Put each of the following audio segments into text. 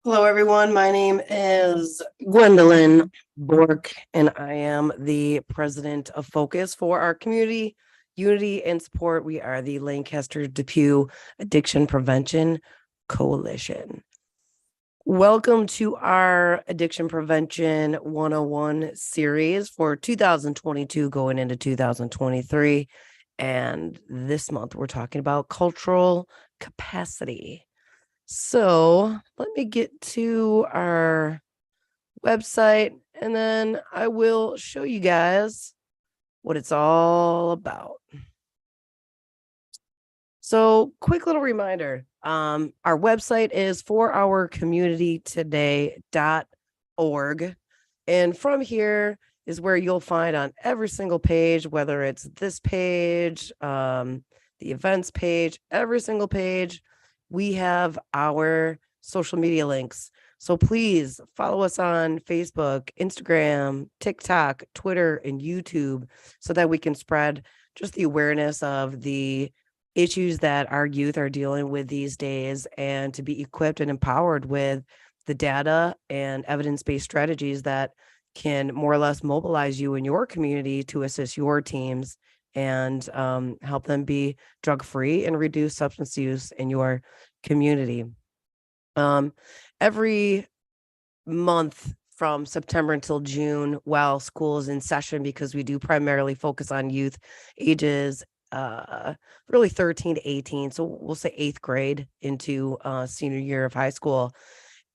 Hello, everyone. My name is Gwendolyn Bork, and I am the president of Focus for our community unity and support. We are the Lancaster Depew Addiction Prevention Coalition. Welcome to our Addiction Prevention 101 series for 2022 going into 2023. And this month, we're talking about cultural capacity. So let me get to our website and then I will show you guys what it's all about. So quick little reminder, our website is forourcommunitytoday.org. And from here is where you'll find on every single page, whether it's this page, the events page, every single page, we have our social media links. So please follow us on Facebook, Instagram, TikTok, Twitter, and YouTube so that we can spread just the awareness of the issues that our youth are dealing with these days and to be equipped and empowered with the data and evidence-based strategies that can more or less mobilize you in your community to assist your teams and help them be drug-free and reduce substance use in your community. Every month from September until June, while school is in session, because we do primarily focus on youth ages really 13 to 18. So we'll say 8th grade into senior year of high school.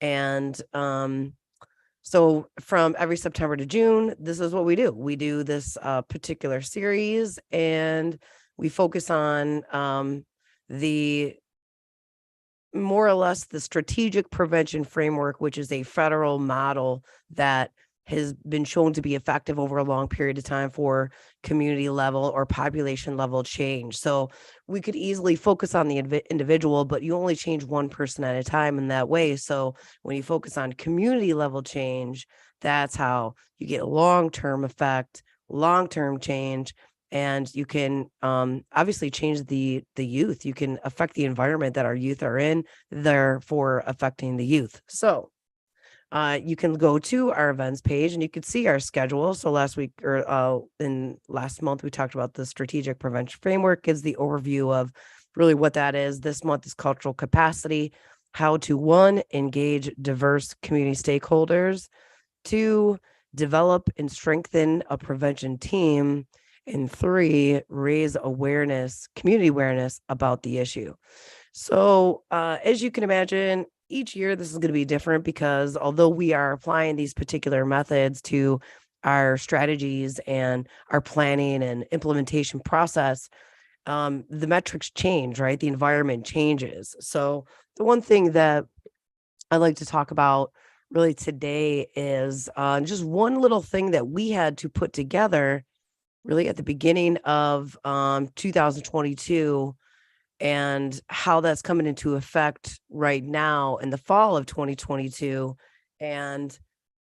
And so from every September to June, this is what we do. We do this particular series and we focus on the more or less the strategic prevention framework, which is a federal model that has been shown to be effective over a long period of time for community level or population level change. So we could easily focus on the individual, but you only change one person at a time in that way. So when you focus on community level change, that's how you get long-term effect, long-term change, and you can obviously change the youth. You can affect the environment that our youth are in, therefore affecting the youth. So you can go to our events page and you can see our schedule. So last week or in last month, we talked about the strategic prevention framework, gives the overview of really what that is. This month is cultural capacity, how to 1, engage diverse community stakeholders, 2, develop and strengthen a prevention team, and 3, raise awareness, community awareness about the issue. So as you can imagine, each year this is going to be different because although we are applying these particular methods to our strategies and our planning and implementation process, the metrics change, right? The environment changes. So the one thing that I like to talk about really today is just one little thing that we had to put together really at the beginning of 2022 and how that's coming into effect right now in the fall of 2022 and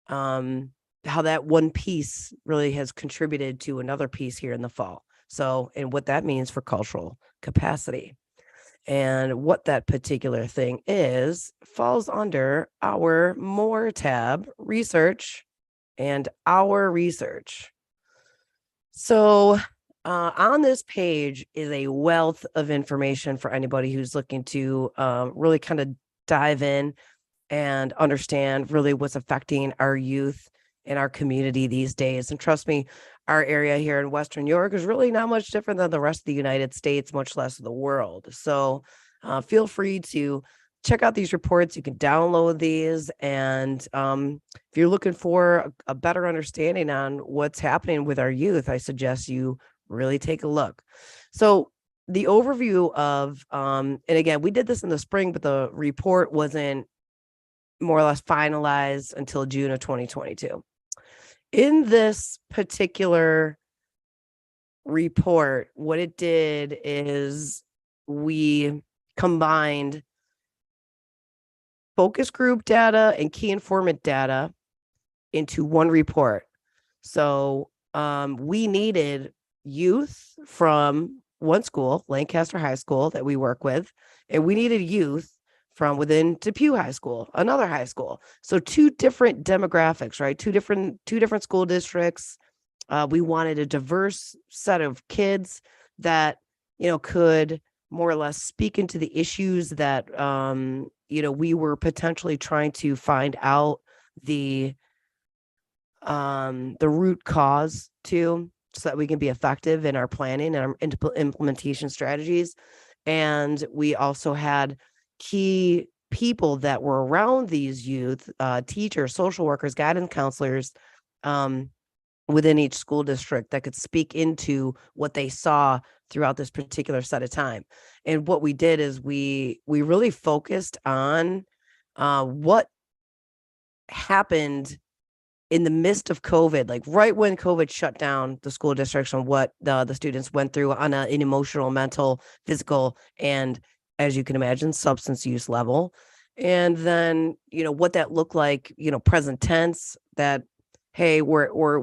how that one piece really has contributed to another piece here in the fall. So, and what that means for cultural capacity. And what that particular thing is falls under our more tab, research, and our research. So on this page is a wealth of information for anybody who's looking to really kind of dive in and understand really what's affecting our youth in our community these days. And trust me, our area here in Western New York is really not much different than the rest of the United States, much less the world. So feel free to check out these reports. You can download these. And if you're looking for a better understanding on what's happening with our youth, I suggest you really take a look. So the overview of, and again, we did this in the spring, but the report wasn't more or less finalized until June of 2022. In this particular report, what it did is we combined focus group data and key informant data into one report. So we needed youth from one school, Lancaster High School, that we work with, and we needed youth from within Depew High School, another high school. So two different demographics, right? Two different school districts. We wanted a diverse set of kids that, could more or less speak into the issues that, we were potentially trying to find out the root cause to, so that we can be effective in our planning and our implementation strategies. And we also had key people that were around these youth, teachers, social workers, guidance counselors, within each school district that could speak into what they saw throughout this particular set of time. And what we did is we really focused on what happened in the midst of COVID, like right when COVID shut down the school districts, and what the students went through on an emotional, mental, physical, and, as you can imagine, substance use level. And then, what that looked like, present tense, that, hey, we were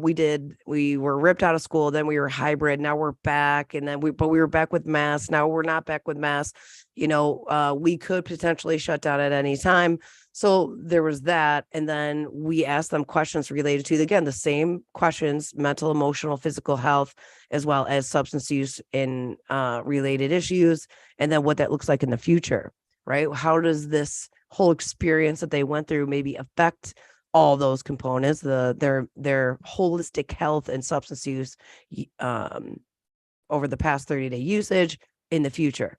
ripped out of school, then we were hybrid, now we're back, and then we were back with masks, now we're not back with masks. We could potentially shut down at any time. So there was that. And then we asked them questions related to, again, the same questions: mental, emotional, physical health, as well as substance use and related issues. And then what that looks like in the future, right? How does this whole experience that they went through maybe affect all those components, their holistic health and substance use over the past 30-day usage in the future.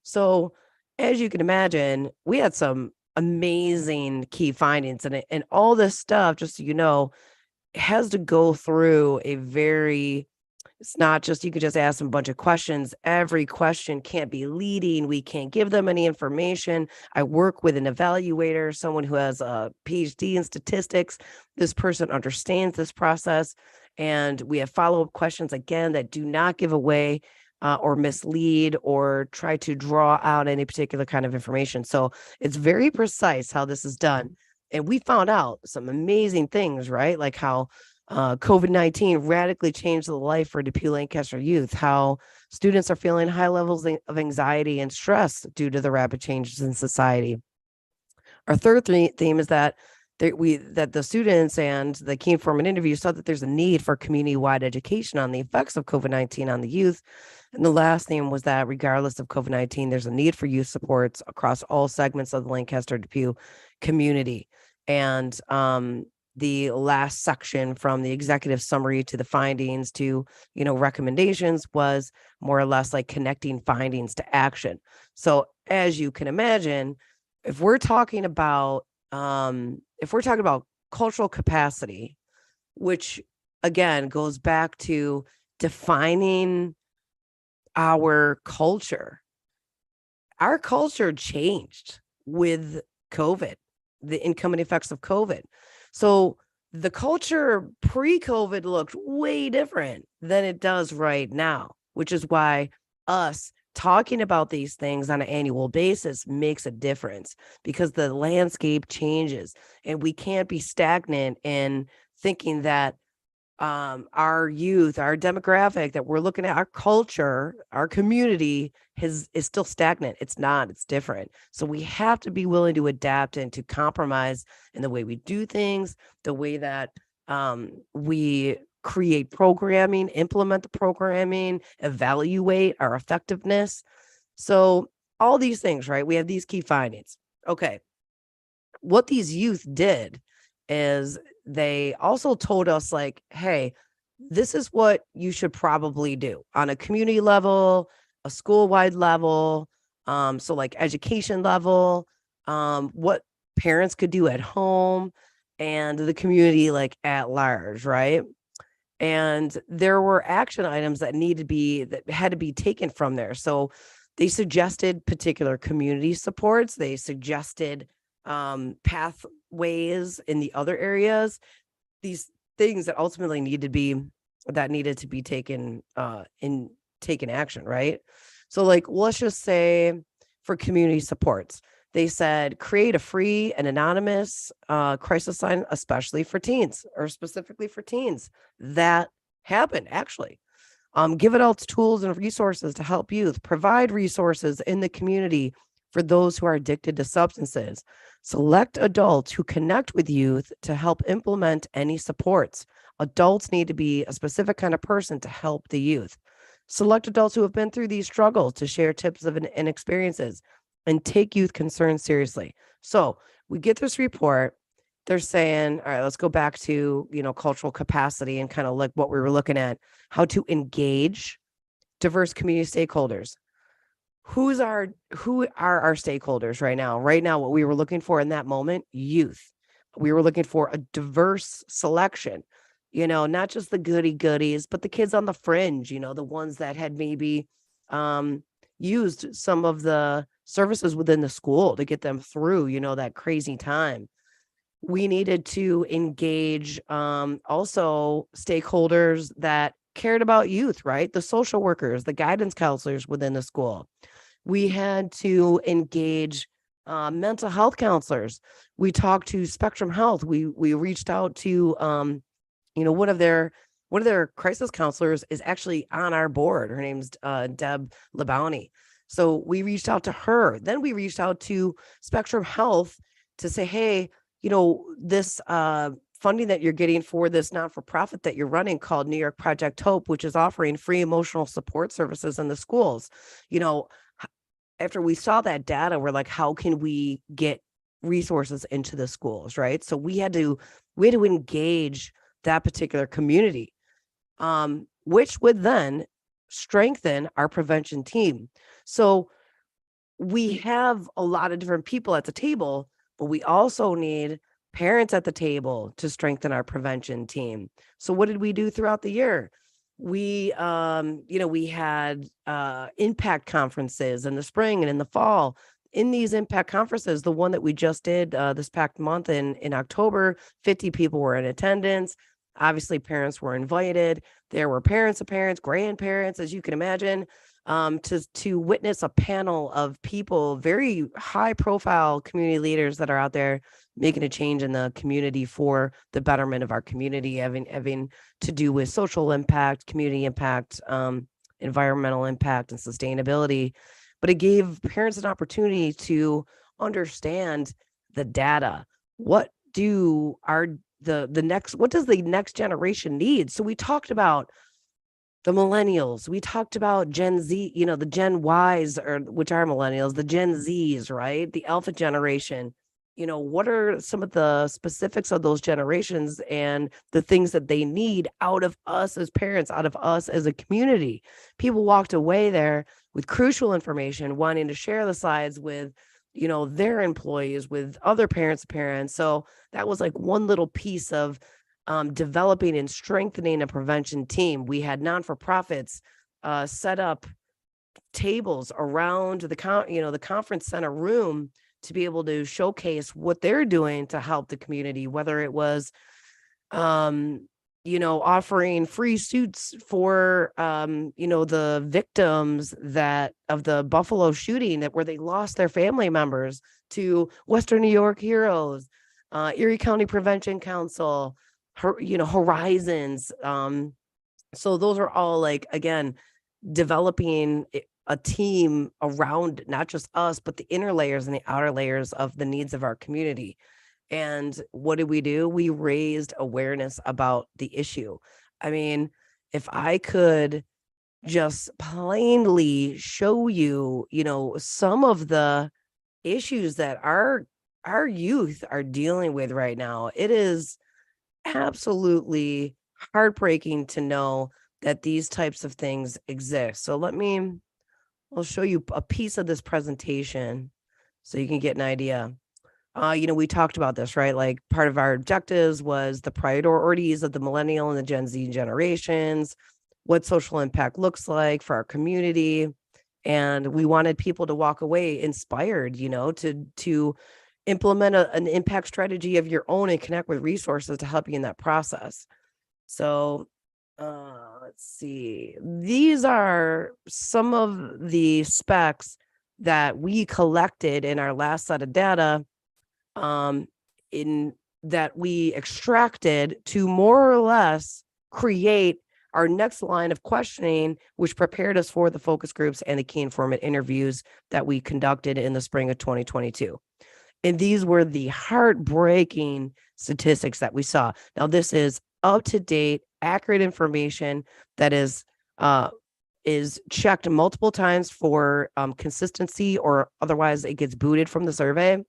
So as you can imagine, we had some amazing key findings, and all this stuff, just so you know, has to go through it's not just, you could just ask them a bunch of questions. Every question can't be leading. We can't give them any information. I work with an evaluator, someone who has a PhD in statistics. This person understands this process. And we have follow-up questions, again, that do not give away or mislead or try to draw out any particular kind of information. So it's very precise how this is done. And we found out some amazing things, right? Like how COVID-19 radically changed the life for Depew Lancaster youth, how students are feeling high levels of anxiety and stress due to the rapid changes in society. Our third theme is that the students and the key informant interview saw that there's a need for community-wide education on the effects of COVID-19 on the youth. And the last theme was that regardless of COVID-19, there's a need for youth supports across all segments of the Lancaster Depew community. And the last section, from the executive summary to the findings to, recommendations, was more or less like connecting findings to action. So as you can imagine, if we're talking about cultural capacity, which again goes back to defining our culture changed with COVID, the incoming effects of COVID. So the culture pre-COVID looked way different than it does right now, which is why us talking about these things on an annual basis makes a difference, because the landscape changes, and we can't be stagnant in thinking that our youth, our demographic that we're looking at, our culture, our community is still stagnant. It's not, it's different. So we have to be willing to adapt and to compromise in the way we do things, the way that we create programming, implement the programming, evaluate our effectiveness. So all these things, right? We have these key findings. Okay. What these youth did is they also told us, like, hey, this is what you should probably do on a community level, a school-wide level, so like education level, what parents could do at home, and the community like at large, right? And there were action items that had to be taken from there. So they suggested particular community supports. They suggested pathways in the other areas, these things that ultimately needed to be taken action, right? So like, let's just say for community supports, they said create a free and anonymous crisis line, especially for teens, or specifically for teens. That happened, actually. Give adults tools and resources to help youth, provide resources in the community for those who are addicted to substances. Select adults who connect with youth to help implement any supports. Adults need to be a specific kind of person to help the youth. Select adults who have been through these struggles to share tips and experiences and take youth concerns seriously. So we get this report. They're saying, all right, let's go back to, cultural capacity and kind of like what we were looking at, how to engage diverse community stakeholders. Who are our stakeholders right now? Right now, what we were looking for in that moment, youth. We were looking for a diverse selection, not just the goody goodies, but the kids on the fringe, the ones that had maybe used some of the services within the school to get them through, that crazy time. We needed to engage also stakeholders that cared about youth, right? The social workers, the guidance counselors within the school. We had to engage mental health counselors. We talked to Spectrum Health. We reached out to one of their crisis counselors is actually on our board. Her name's Deb Labowny. So we reached out to her. Then we reached out to Spectrum Health to say, hey, this funding that you're getting for this not-for-profit that you're running called New York Project Hope, which is offering free emotional support services in the schools. After we saw that data, we're like, how can we get resources into the schools, right? So we had to engage that particular community, which would then strengthen our prevention team. So we have a lot of different people at the table, but we also need parents at the table to strengthen our prevention team. So what did we do throughout the year? We had impact conferences in the spring and in the fall. In these impact conferences, the one that we just did this past month in October, 50 people were in attendance. Obviously, parents were invited. There were parents of parents, grandparents, as you can imagine, to witness a panel of people, very high profile community leaders that are out there making a change in the community for the betterment of our community, having to do with social impact, community impact, environmental impact, and sustainability. But it gave parents an opportunity to understand the data. What does the next generation need? So we talked about the millennials. We talked about Gen Z, the Gen Ys, which are millennials, the Gen Zs, right? The Alpha generation. What are some of the specifics of those generations and the things that they need out of us as parents, out of us as a community? People walked away there with crucial information, wanting to share the slides with, their employees, with other parents. So that was like one little piece of developing and strengthening a prevention team. We had non-for-profits set up tables around the conference center room to be able to showcase what they're doing to help the community, whether it was offering free suits for the victims of the Buffalo shooting where they lost their family members, to Western New York Heroes, Erie County Prevention Council, Horizons. So those are all, like, again, developing a team around not just us, but the inner layers and the outer layers of the needs of our community. And what did we do? We raised awareness about the issue. I mean, if I could just plainly show you, some of the issues that our youth are dealing with right now, it is absolutely heartbreaking to know that these types of things exist. So I'll show you a piece of this presentation so you can get an idea. We talked about this, right? Like, part of our objectives was the priorities of the millennial and the Gen Z generations, what social impact looks like for our community. And we wanted people to walk away inspired, to implement an impact strategy of your own and connect with resources to help you in that process. So let's see. These are some of the specs that we collected in our last set of data, in that we extracted to more or less create our next line of questioning, which prepared us for the focus groups and the key informant interviews that we conducted in the spring of 2022. And these were the heartbreaking statistics that we saw. Now, this is up-to-date, accurate information that is checked multiple times for consistency, or otherwise it gets booted from the survey.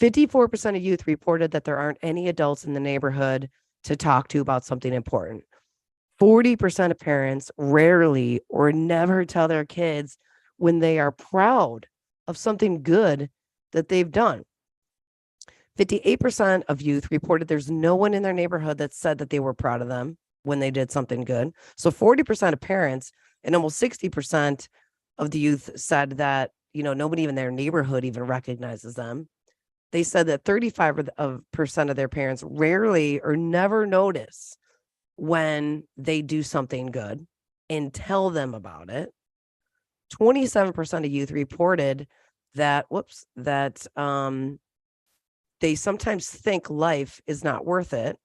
54% of youth reported that there aren't any adults in the neighborhood to talk to about something important. 40% of parents rarely or never tell their kids when they are proud of something good that they've done. 58% of youth reported there's no one in their neighborhood that said that they were proud of them when they did something good. So 40% of parents and almost 60% of the youth said that, nobody in their neighborhood even recognizes them. They said that 35% of their parents rarely or never notice when they do something good and tell them about it. 27% of youth reported that they sometimes think life is not worth it.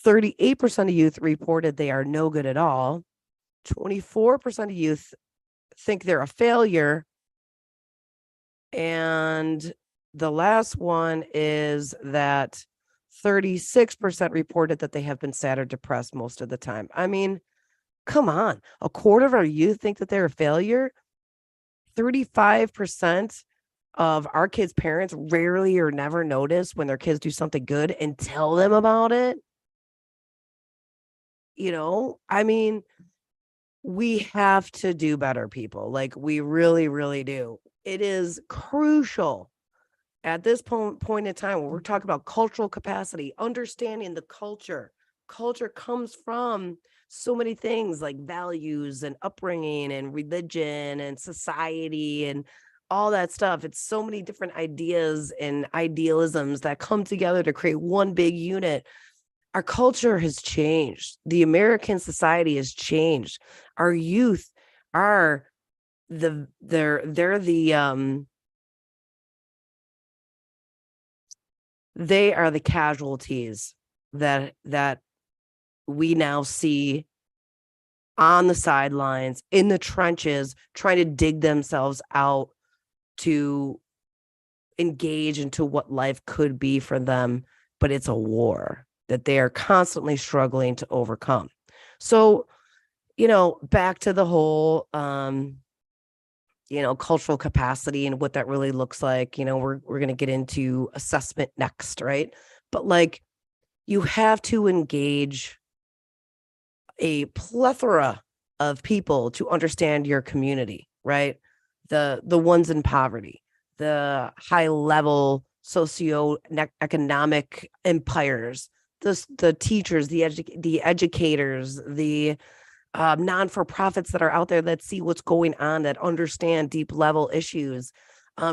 38% of youth reported they are no good at all. 24% of youth think they're a failure. And the last one is that 36% reported that they have been sad or depressed most of the time. I mean, come on. A quarter of our youth think that they're a failure. 35% of our kids' parents rarely or never notice when their kids do something good and tell them about it. I mean, we have to do better, people. Like, we really, really do. It is crucial at this point in time when we're talking about cultural capacity, understanding the culture. Culture comes from so many things like values and upbringing and religion and society and all that stuff. It's so many different ideas and idealisms that come together to create one big unit. Our culture has changed. The American society has changed. Our youth are they're they are the casualties that we now see on the sidelines, in the trenches, trying to dig themselves out to engage into what life could be for them. But it's a war that they are constantly struggling to overcome. So, back to the whole, cultural capacity and what that really looks like. We're going to get into assessment next, right? But you have to engage a plethora of people to understand your community, right? The ones in poverty, the high level socioeconomic empires, the teachers, the educators, the non-for-profits that are out there that see what's going on, that understand deep level issues.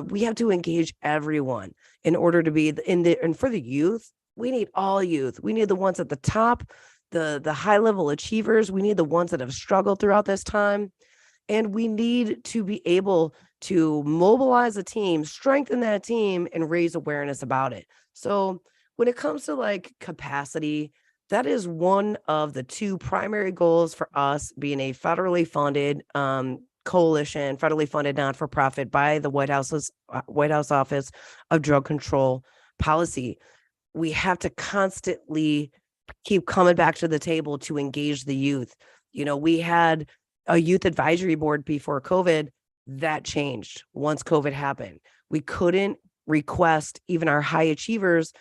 We have to engage everyone in order to be and for the youth, we need all youth. We need the ones at the top, the high level achievers. We need the ones that have struggled throughout this time. And we need to be able to mobilize a team, strengthen that team, and raise awareness about it. So when it comes to capacity, that is one of the two primary goals for us, being a federally funded coalition, federally funded not-for-profit by the White House Office of Drug Control Policy. We have to constantly keep coming back to the table to engage the youth. We had a youth advisory board before COVID. That changed once COVID happened. We couldn't request even our high achievers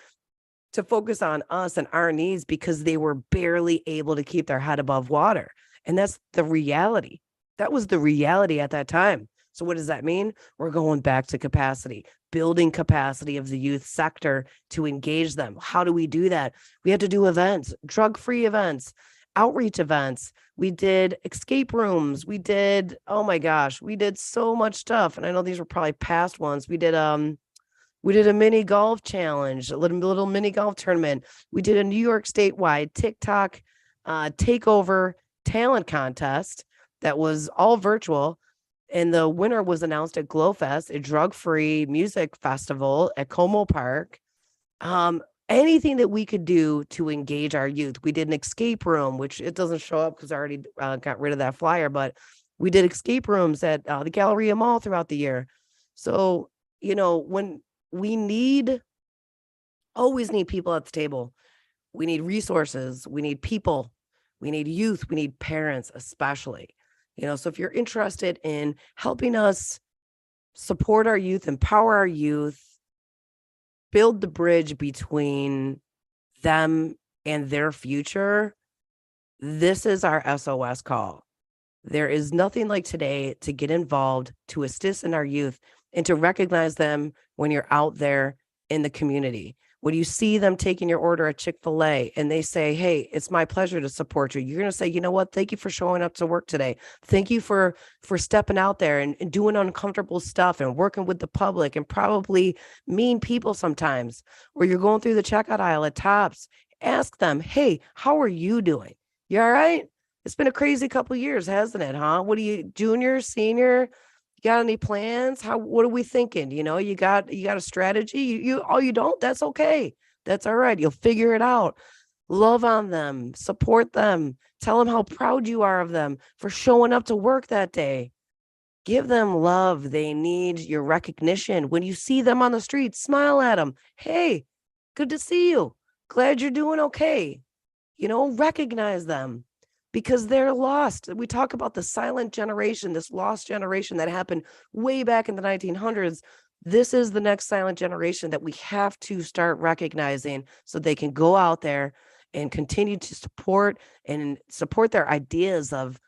to focus on us and our needs because they were barely able to keep their head above water. And that's the reality. That was the reality at that time. So what does that mean? We're going back to capacity, building capacity of the youth sector to engage them. How do we do that? We had to do events, drug-free events, outreach events. We did escape rooms. We did so much stuff. And I know these were probably past ones. We did a mini golf challenge, a little mini golf tournament. We did a New York statewide TikTok takeover talent contest that was all virtual. And the winner was announced at GlowFest, a drug-free music festival at Como Park. anything that we could do to engage our youth. We did an escape room, which it doesn't show up because I already got rid of that flyer, but we did escape rooms at the Galleria Mall throughout the year. So, when we always need people at the table, we need resources, we need people, we need youth, we need parents, especially. So if you're interested in helping us support our youth, empower our youth, build the bridge between them and their future, this is our SOS call. There is nothing like today to get involved, to assist in our youth, and to recognize them when you're out there in the community. When you see them taking your order at Chick-fil-A and they say, hey, it's my pleasure to support you, you're going to say, you know what? Thank you for showing up to work today. Thank you for stepping out there and doing uncomfortable stuff and working with the public and probably mean people sometimes. Or you're going through the checkout aisle at Tops. Ask them, hey, how are you doing? You all right? It's been a crazy couple of years, hasn't it, huh? What are you, junior, senior? You got any plans? What are we thinking? You got a strategy? You don't? That's okay. That's all right. You'll figure it out. Love on them, support them, tell them how proud you are of them for showing up to work that day. Give them love. They need your recognition. When you see them on the street, smile at them. Hey, good to see you. Glad you're doing okay. Recognize them because they're lost. We talk about the silent generation, this lost generation that happened way back in the 1900s. This is the next silent generation that we have to start recognizing so they can go out there and continue to support their ideas of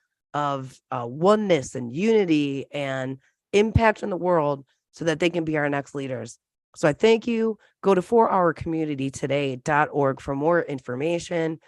oneness and unity and impact in the world so that they can be our next leaders. So I thank you. Go to 4hourcommunitytoday.org for more information.